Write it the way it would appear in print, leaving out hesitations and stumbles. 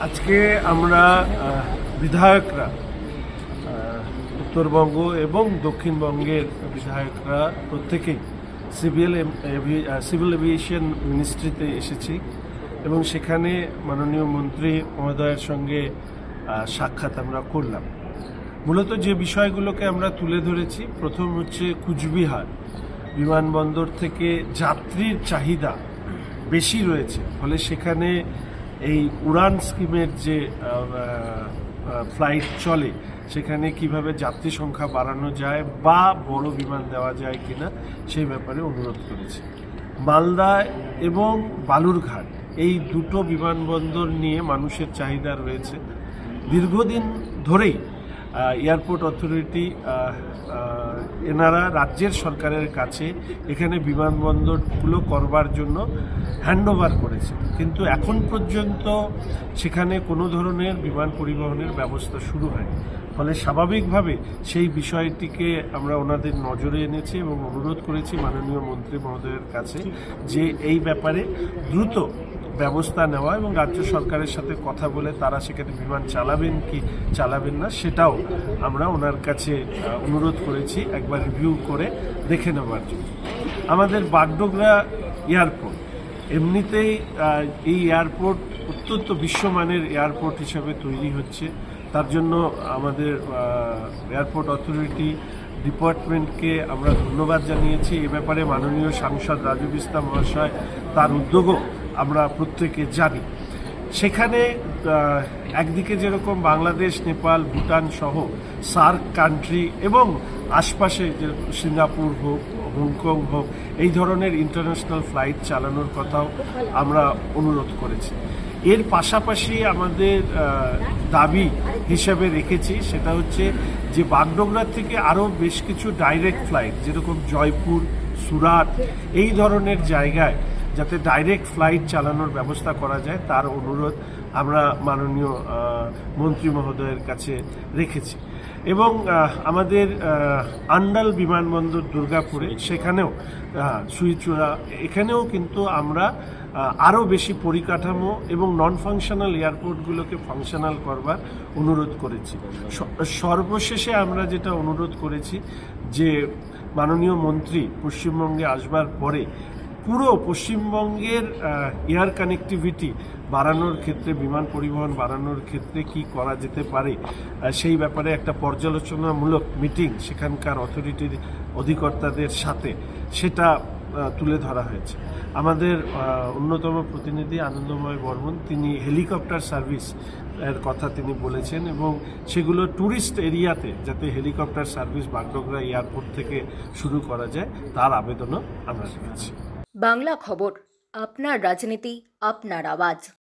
আজকে আমরা বিধায়করা উত্তরবঙ্গ এবং দক্ষিণবঙ্গের বিধায়করা প্রত্যেকেই সিভিল এভিয়েশন মিনিস্ট্রিতে এসেছি এবং সেখানে মাননীয় মন্ত্রী মহোদয়ের সঙ্গে সাক্ষাৎ আমরা করলাম। মূলত যে বিষয়গুলোকে আমরা তুলে ধরেছি, প্রথম হচ্ছে কুচবিহার বিমানবন্দর থেকে যাত্রীর চাহিদা বেশি রয়েছে, ফলে সেখানে এই উড়ান স্কিমের যে ফ্লাইট চলে সেখানে কিভাবে যাত্রী সংখ্যা বাড়ানো যায় বা বড় বিমান দেওয়া যায় কিনা সেই ব্যাপারে অনুরোধ করেছি। মালদা এবং বালুরঘাট এই দুটো বিমানবন্দর নিয়ে মানুষের চাহিদা রয়েছে। দীর্ঘদিন ধরেই এয়ারপোর্ট অথরিটি এনারা রাজ্যের সরকারের কাছে এখানে বিমানবন্দরগুলো করবার জন্য হ্যান্ডওভার করেছে, কিন্তু এখন পর্যন্ত সেখানে কোনো ধরনের বিমান পরিবহনের ব্যবস্থা শুরু হয়নি। ফলে স্বাভাবিকভাবে সেই বিষয়টিকে আমরা ওনাদের নজরে এনেছি এবং অনুরোধ করেছি মাননীয় মন্ত্রী মহোদয়ের কাছে যে এই ব্যাপারে দ্রুত ব্যবস্থা নেওয়া এবং রাজ্য সরকারের সাথে কথা বলে তারা সেখানে বিমান চালাবেন কি চালাবেন না সেটাও আমরা ওনার কাছে অনুরোধ করেছি একবার রিভিউ করে দেখে নেওয়ার জন্য। আমাদের বাগডোগরা এয়ারপোর্ট এমনিতেই এই এয়ারপোর্ট অত্যন্ত বিশ্বমানের এয়ারপোর্ট হিসেবে তৈরি হচ্ছে, তার জন্য আমাদের এয়ারপোর্ট অথরিটি ডিপার্টমেন্টকে আমরা ধন্যবাদ জানিয়েছি। এ ব্যাপারে মাননীয় সাংসদ রাজু বিস্তা মহাশয় তার উদ্যোগও আমরা প্রত্যেকে জানি। সেখানে একদিকে যেরকম বাংলাদেশ, নেপাল, ভুটান সহ সার্ক কান্ট্রি এবং আশপাশে যে সিঙ্গাপুর হোক, হংকং হোক, এই ধরনের ইন্টারন্যাশনাল ফ্লাইট চালানোর কথাও আমরা অনুরোধ করেছি। এর পাশাপাশি আমাদের দাবি হিসেবে রেখেছি সেটা হচ্ছে যে বাগডোগরা থেকে আরও বেশ কিছু ডাইরেক্ট ফ্লাইট, যেরকম জয়পুর, সুরাট এই ধরনের জায়গায় যাতে ডাইরেক্ট ফ্লাইট চালানোর ব্যবস্থা করা যায় তার অনুরোধ আমরা মাননীয় মন্ত্রী মহোদয়ের কাছে রেখেছি। এবং আমাদের আন্ডাল বিমানবন্দর দুর্গাপুরে সেখানেও সুইচুড়া এখানেও কিন্তু আমরা আরও বেশি পরিকাঠামো এবং নন ফাংশনাল এয়ারপোর্টগুলোকে ফাংশনাল করবার অনুরোধ করেছি। সর্বশেষে আমরা যেটা অনুরোধ করেছি যে মাননীয় মন্ত্রী পশ্চিমবঙ্গে আসবার পরে পুরো পশ্চিমবঙ্গের এয়ার কানেক্টিভিটি বাড়ানোর ক্ষেত্রে, বিমান পরিবহন বাড়ানোর ক্ষেত্রে কি করা যেতে পারে সেই ব্যাপারে একটা পর্যালোচনামূলক মিটিং সেখানকার অথরিটির অধিকর্তাদের সাথে সেটা তুলে ধরা হয়েছে। আমাদের অন্যতম প্রতিনিধি আনন্দময় বর্মন তিনি হেলিকপ্টার সার্ভিস এর কথা তিনি বলেছেন এবং সেগুলো ট্যুরিস্ট এরিয়াতে যাতে হেলিকপ্টার সার্ভিস বাগডোগরা এয়ারপোর্ট থেকে শুরু করা যায় তার আবেদনও আমরা রেখেছি। বাংলা খবর, আপনার রাজনীতি, আপনার আওয়াজ।